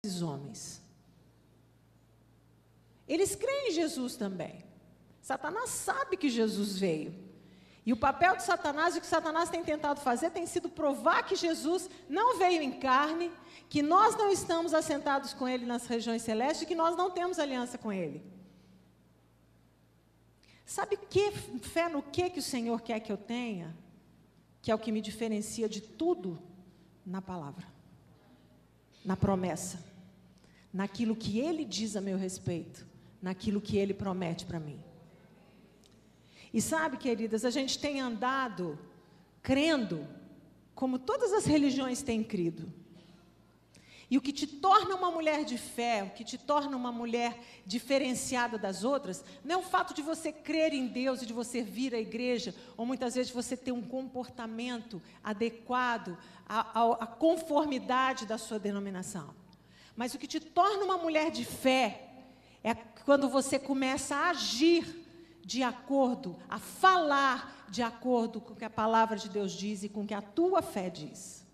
esses homens. Eles creem em Jesus também. Satanás sabe que Jesus veio. E o papel de Satanás, o que Satanás tem tentado fazer, tem sido provar que Jesus não veio em carne, que nós não estamos assentados com Ele nas regiões celestes, que nós não temos aliança com Ele. Sabe fé no que o Senhor quer que eu tenha? Que é o que me diferencia de tudo na palavra, na promessa, naquilo que Ele diz a meu respeito, naquilo que Ele promete para mim. E sabe, queridas, a gente tem andado crendo como todas as religiões têm crido. E o que te torna uma mulher de fé, o que te torna uma mulher diferenciada das outras, não é o fato de você crer em Deus e de você vir à igreja, ou muitas vezes você ter um comportamento adequado à conformidade da sua denominação. Mas o que te torna uma mulher de fé é quando você começa a agir de acordo, a falar de acordo com o que a palavra de Deus diz e com o que a tua fé diz.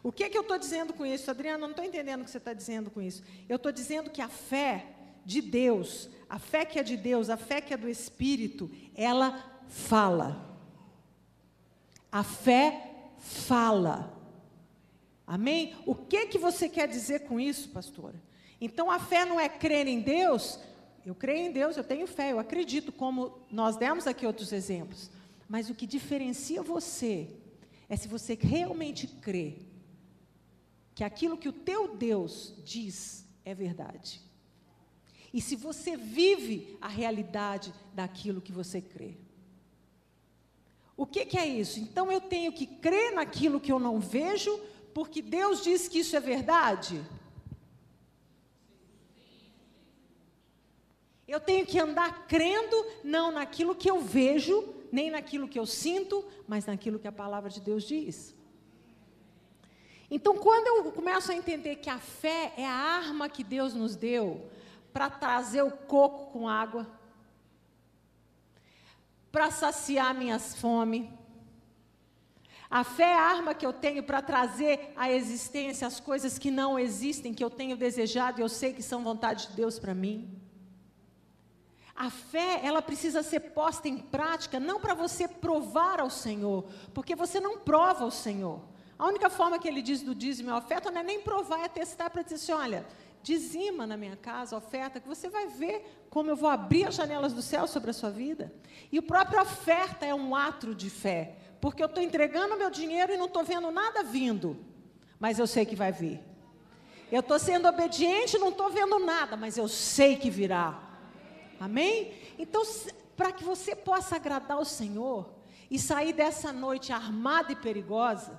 O que eu estou dizendo com isso? Adriana, eu não estou entendendo o que você está dizendo com isso. Eu estou dizendo que a fé de Deus, a fé que é de Deus, a fé que é do Espírito, ela fala. A fé fala. Amém? O que você quer dizer com isso, pastora? Então a fé não é crer em Deus. Eu creio em Deus, eu tenho fé, eu acredito, como nós demos aqui outros exemplos. Mas o que diferencia você é se você realmente crê que aquilo que o teu Deus diz é verdade. E se você vive a realidade daquilo que você crê. O que é isso? Então eu tenho que crer naquilo que eu não vejo, porque Deus diz que isso é verdade? Eu tenho que andar crendo, não naquilo que eu vejo, nem naquilo que eu sinto, mas naquilo que a palavra de Deus diz. Então, quando eu começo a entender que a fé é a arma que Deus nos deu para trazer o coco com água, para saciar minhas fomes, a fé é a arma que eu tenho para trazer à existência as coisas que não existem, que eu tenho desejado e eu sei que são vontade de Deus para mim. A fé, ela precisa ser posta em prática, não para você provar ao Senhor, porque você não prova ao Senhor. A única forma que Ele diz do dízimo e oferta não é nem provar, é testar para dizer assim, olha, dizima na minha casa, oferta, que você vai ver como eu vou abrir as janelas do céu sobre a sua vida. E a própria oferta é um ato de fé, porque eu estou entregando meu dinheiro e não estou vendo nada vindo, mas eu sei que vai vir. Eu estou sendo obediente e não estou vendo nada, mas eu sei que virá. Amém? Então, para que você possa agradar o Senhor e sair dessa noite armada e perigosa,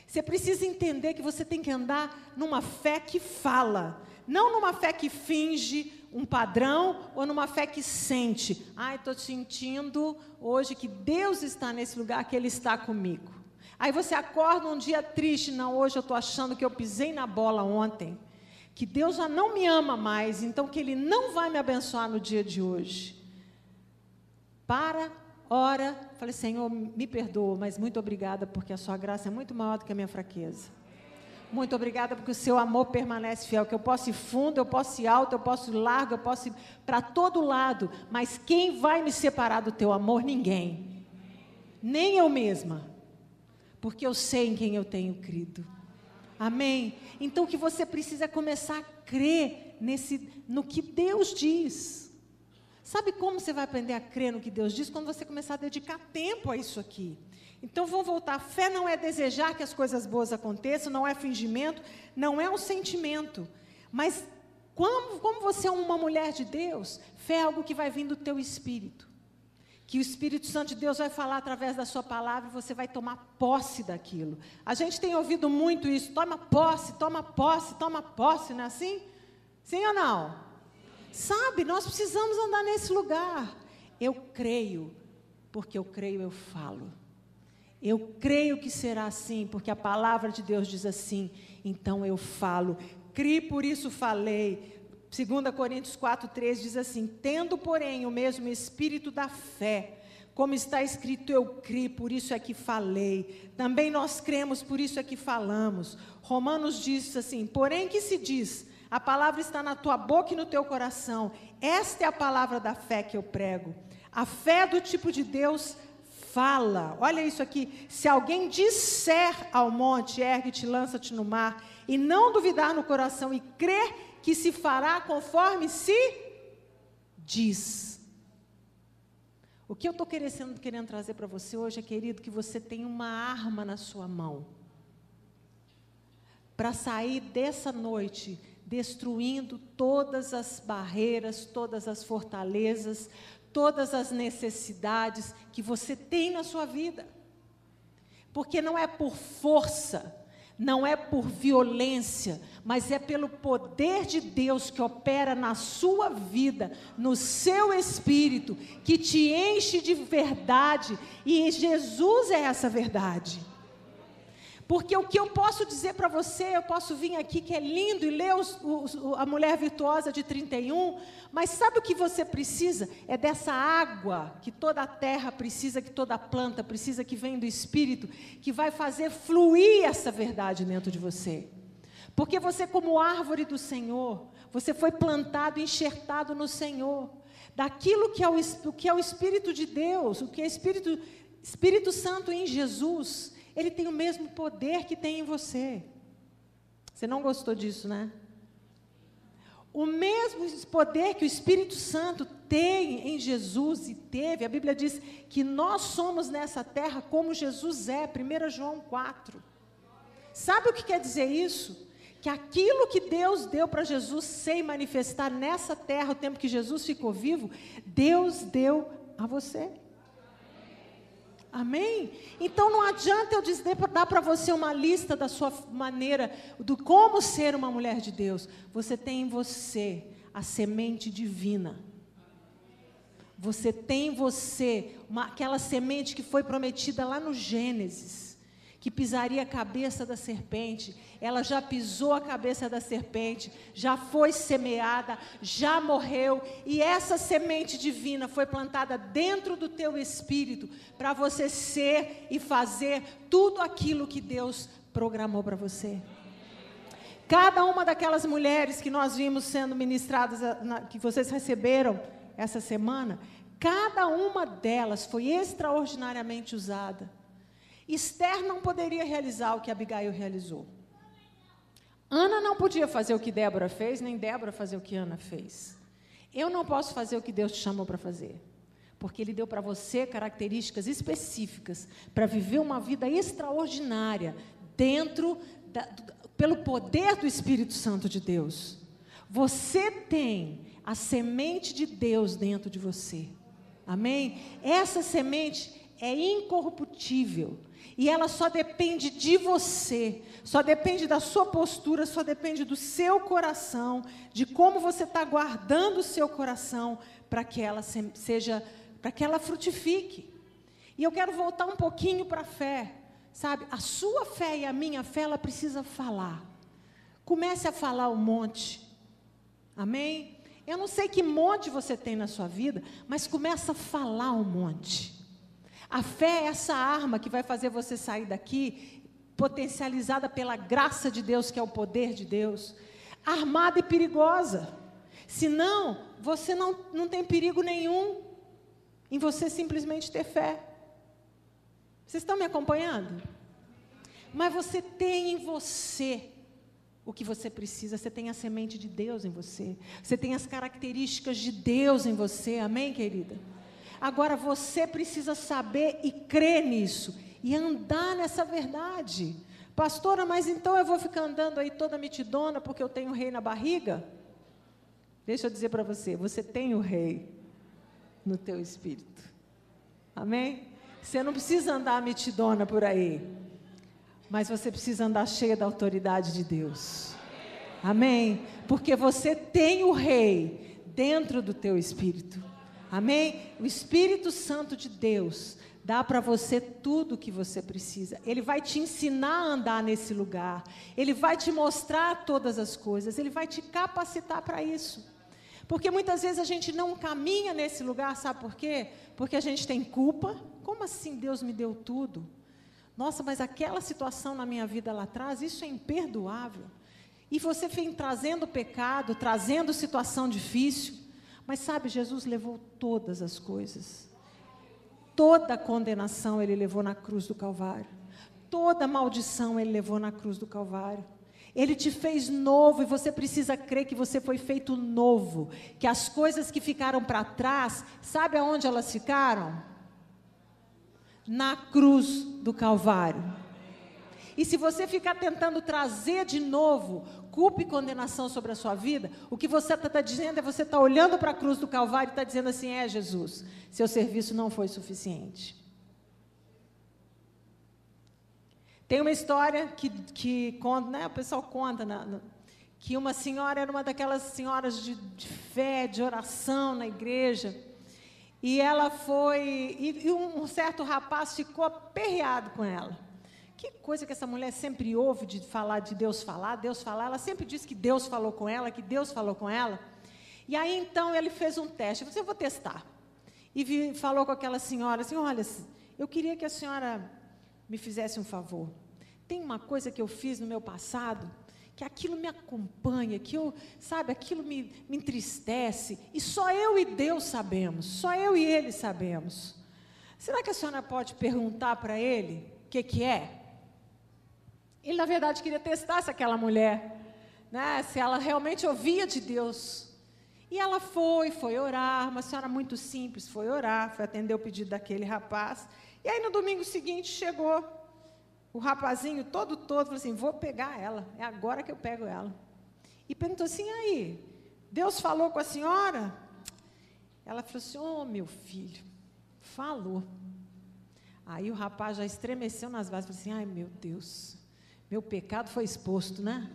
você precisa entender que você tem que andar numa fé que fala, não numa fé que finge um padrão ou numa fé que sente. Estou sentindo hoje que Deus está nesse lugar, que Ele está comigo. Aí você acorda um dia triste, não, hoje eu estou achando que eu pisei na bola ontem, que Deus já não me ama mais, então que Ele não vai me abençoar no dia de hoje. Ora, falei, Senhor, me perdoa, mas muito obrigada, porque a sua graça é muito maior do que a minha fraqueza. Muito obrigada, porque o seu amor permanece fiel, que eu posso ir fundo, eu posso ir alto, eu posso ir largo, eu posso ir para todo lado, mas quem vai me separar do teu amor? Ninguém. Nem eu mesma, porque eu sei em quem eu tenho crido. Amém? Então o que você precisa é começar a crer no que Deus diz. Sabe como você vai aprender a crer no que Deus diz? Quando você começar a dedicar tempo a isso aqui. Então vamos voltar. Fé não é desejar que as coisas boas aconteçam, não é fingimento, não é um sentimento. Mas como você é uma mulher de Deus, fé é algo que vai vir do teu espírito. Que o Espírito Santo de Deus vai falar através da sua palavra e você vai tomar posse daquilo. A gente tem ouvido muito isso, toma posse, toma posse, toma posse, não é assim? Sim ou não? Sabe, nós precisamos andar nesse lugar. Eu creio, porque eu creio, eu falo. Eu creio que será assim, porque a palavra de Deus diz assim, então eu falo. Criei, por isso falei. 2 Coríntios 4:3 diz assim, tendo, porém, o mesmo espírito da fé, como está escrito, eu criei, por isso é que falei. Também nós cremos, por isso é que falamos. Romanos diz assim, porém que se diz, A palavra está na tua boca e no teu coração. Esta é a palavra da fé que eu prego. A fé do tipo de Deus fala. Olha isso aqui. Se alguém disser ao monte, ergue-te, lança-te no mar, e não duvidar no coração e crer que se fará conforme se diz. O que eu estou querendo trazer para você hoje é, querido, que você tem uma arma na sua mão para sair dessa noite destruindo todas as barreiras, todas as fortalezas, todas as necessidades que você tem na sua vida. Porque não é por força, não é por violência, mas é pelo poder de Deus que opera na sua vida, no seu espírito, que te enche de verdade, e Jesus é essa verdade. Porque o que eu posso dizer para você, eu posso vir aqui que é lindo e ler a Mulher Virtuosa de 31, mas sabe o que você precisa? É dessa água que toda a terra precisa, que toda a planta precisa, que vem do Espírito, que vai fazer fluir essa verdade dentro de você. Porque você, como árvore do Senhor, você foi plantado, enxertado no Senhor, daquilo que é o Espírito de Deus, o que é Espírito Santo em Jesus. Ele tem o mesmo poder que tem em você. Você não gostou disso, né? O mesmo poder que o Espírito Santo tem em Jesus e teve, a Bíblia diz que nós somos nessa terra como Jesus é, 1 João 4. Sabe o que quer dizer isso? Que aquilo que Deus deu para Jesus ser manifestar nessa terra, o tempo que Jesus ficou vivo, Deus deu a você. Amém? Então não adianta eu dar para você uma lista da sua maneira, do como ser uma mulher de Deus. Você tem em você a semente divina. Você tem em você aquela semente que foi prometida lá no Gênesis, que pisaria a cabeça da serpente. Ela já pisou a cabeça da serpente, já foi semeada, já morreu, e essa semente divina foi plantada dentro do teu espírito, para você ser e fazer tudo aquilo que Deus programou para você. Cada uma daquelas mulheres que nós vimos sendo ministradas, que vocês receberam essa semana, cada uma delas foi extraordinariamente usada. Esther não poderia realizar o que Abigail realizou. Ana não podia fazer o que Débora fez, nem Débora fazer o que Ana fez. Eu não posso fazer o que Deus te chamou para fazer, porque Ele deu para você características específicas para viver uma vida extraordinária pelo poder do Espírito Santo de Deus. Você tem a semente de Deus dentro de você. Amém? Essa semente é incorruptível. E ela só depende de você, só depende da sua postura, só depende do seu coração, de como você está guardando o seu coração para que ela para que ela frutifique. E eu quero voltar um pouquinho para a fé, sabe? A sua fé e a minha fé, ela precisa falar. Comece a falar o monte. Amém? Eu não sei que monte você tem na sua vida, mas começa a falar o monte. A fé é essa arma que vai fazer você sair daqui, potencializada pela graça de Deus, que é o poder de Deus, armada e perigosa. Senão, você não tem perigo nenhum em você simplesmente ter fé. Vocês estão me acompanhando? Mas você tem em você o que você precisa. Você tem a semente de Deus em você. Você tem as características de Deus em você. Amém, querida? Agora você precisa saber e crer nisso, e andar nessa verdade. Pastora, mas então eu vou ficar andando aí toda metidona porque eu tenho o rei na barriga? Deixa eu dizer para você, você tem o rei no teu espírito. Amém? Você não precisa andar metidona por aí, mas você precisa andar cheia da autoridade de Deus. Amém? Porque você tem o rei dentro do teu espírito. Amém? O Espírito Santo de Deus dá para você tudo o que você precisa. Ele vai te ensinar a andar nesse lugar. Ele vai te mostrar todas as coisas. Ele vai te capacitar para isso. Porque muitas vezes a gente não caminha nesse lugar, sabe por quê? Porque a gente tem culpa. Como assim Deus me deu tudo? Nossa, mas aquela situação na minha vida lá atrás, isso é imperdoável. E você vem trazendo pecado, trazendo situação difícil. Mas sabe, Jesus levou todas as coisas. Toda a condenação Ele levou na cruz do Calvário. Toda a maldição Ele levou na cruz do Calvário. Ele te fez novo e você precisa crer que você foi feito novo. Que as coisas que ficaram para trás, sabe aonde elas ficaram? Na cruz do Calvário. E se você ficar tentando trazer de novo culpa e condenação sobre a sua vida, o que você está dizendo é você está olhando para a cruz do Calvário e está dizendo assim, Jesus, seu serviço não foi suficiente. Tem uma história que conta, né, o pessoal conta, que uma senhora era uma daquelas senhoras de fé, de oração na igreja, e ela foi, e um certo rapaz ficou aperreado com ela. Que coisa que essa mulher sempre ouve de falar, de Deus falar, ela sempre diz que Deus falou com ela, que Deus falou com ela. E aí então ele fez um teste, eu vou testar. E falou com aquela senhora assim, olha, eu queria que a senhora me fizesse um favor. Tem uma coisa que eu fiz no meu passado, que aquilo me acompanha, que eu, sabe, aquilo me entristece, e só eu e Deus sabemos, só eu e Ele sabemos. Será que a senhora pode perguntar para Ele o que é? Ele, na verdade, queria testar se aquela mulher, né, se ela realmente ouvia de Deus. E ela foi orar, uma senhora muito simples, foi orar, foi atender o pedido daquele rapaz. E aí, no domingo seguinte, chegou o rapazinho todo, falou assim, vou pegar ela, é agora que eu pego ela. E perguntou assim, aí, Deus falou com a senhora? Ela falou assim, meu filho, falou. Aí o rapaz já estremeceu nas bases, falou assim, ai, meu Deus, meu pecado foi exposto, né?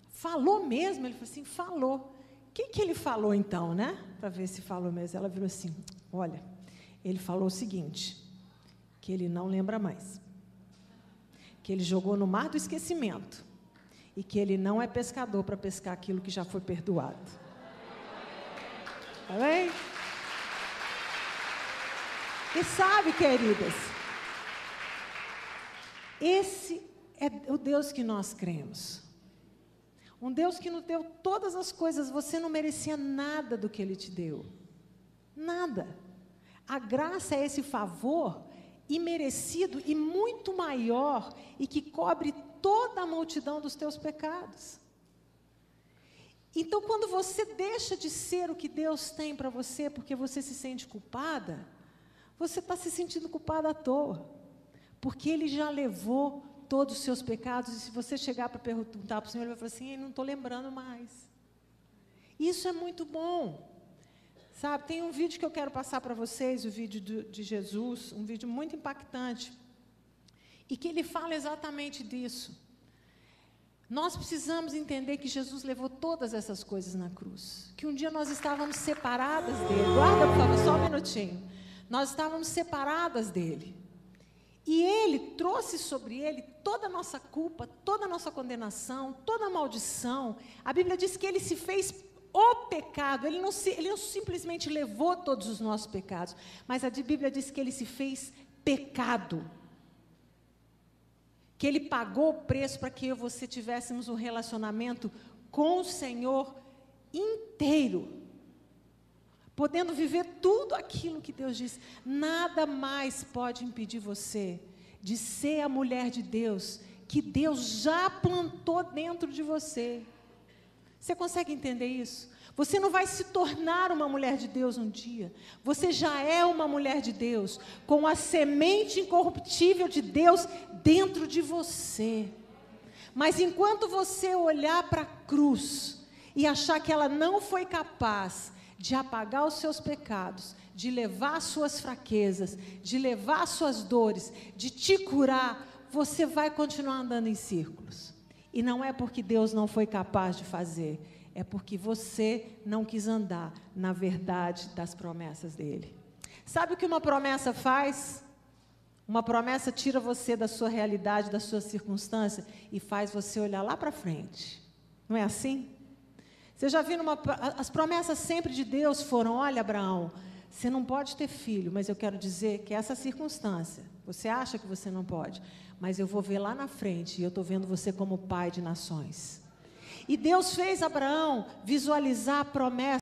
Falou mesmo? Ele falou assim, falou. O que ele falou então, né? Para ver se falou mesmo. Ela virou assim, olha, ele falou o seguinte, que ele não lembra mais. Que ele jogou no mar do esquecimento. E que ele não é pescador para pescar aquilo que já foi perdoado. Tá bem? E sabe, queridas, esse é o Deus que nós cremos. Um Deus que nos deu todas as coisas, você não merecia nada do que Ele te deu. Nada. A graça é esse favor imerecido e muito maior e que cobre toda a multidão dos teus pecados. Então, quando você deixa de ser o que Deus tem para você, porque você se sente culpada, você está se sentindo culpada à toa, porque Ele já levou todos os seus pecados, e se você chegar para perguntar para o Senhor, Ele vai falar assim, não estou lembrando mais. Isso é muito bom. Sabe, tem um vídeo que eu quero passar para vocês, o vídeo de Jesus, um vídeo muito impactante, e que ele fala exatamente disso. Nós precisamos entender que Jesus levou todas essas coisas na cruz, que um dia nós estávamos separadas dele. Guarda, por favor, só um minutinho. Nós estávamos separadas dele. E Ele trouxe sobre Ele toda a nossa culpa, toda a nossa condenação, toda a maldição. A Bíblia diz que Ele se fez o pecado, Ele não simplesmente levou todos os nossos pecados, mas a Bíblia diz que Ele se fez pecado. Que Ele pagou o preço para que eu e você tivéssemos um relacionamento com o Senhor inteiro. Podendo viver tudo aquilo que Deus diz. Nada mais pode impedir você de ser a mulher de Deus, que Deus já plantou dentro de você. Você consegue entender isso? Você não vai se tornar uma mulher de Deus um dia. Você já é uma mulher de Deus, com a semente incorruptível de Deus dentro de você. Mas enquanto você olhar para a cruz e achar que ela não foi capaz de apagar os seus pecados, de levar as suas fraquezas, de levar as suas dores, de te curar, você vai continuar andando em círculos. E não é porque Deus não foi capaz de fazer, é porque você não quis andar na verdade das promessas dele. Sabe o que uma promessa faz? Uma promessa tira você da sua realidade, da sua circunstância e faz você olhar lá para frente. Não é assim? Você já viu as promessas sempre de Deus foram, olha, Abraão, você não pode ter filho, mas eu quero dizer que essa circunstância, você acha que você não pode, mas eu vou ver lá na frente e eu estou vendo você como pai de nações. E Deus fez Abraão visualizar a promessa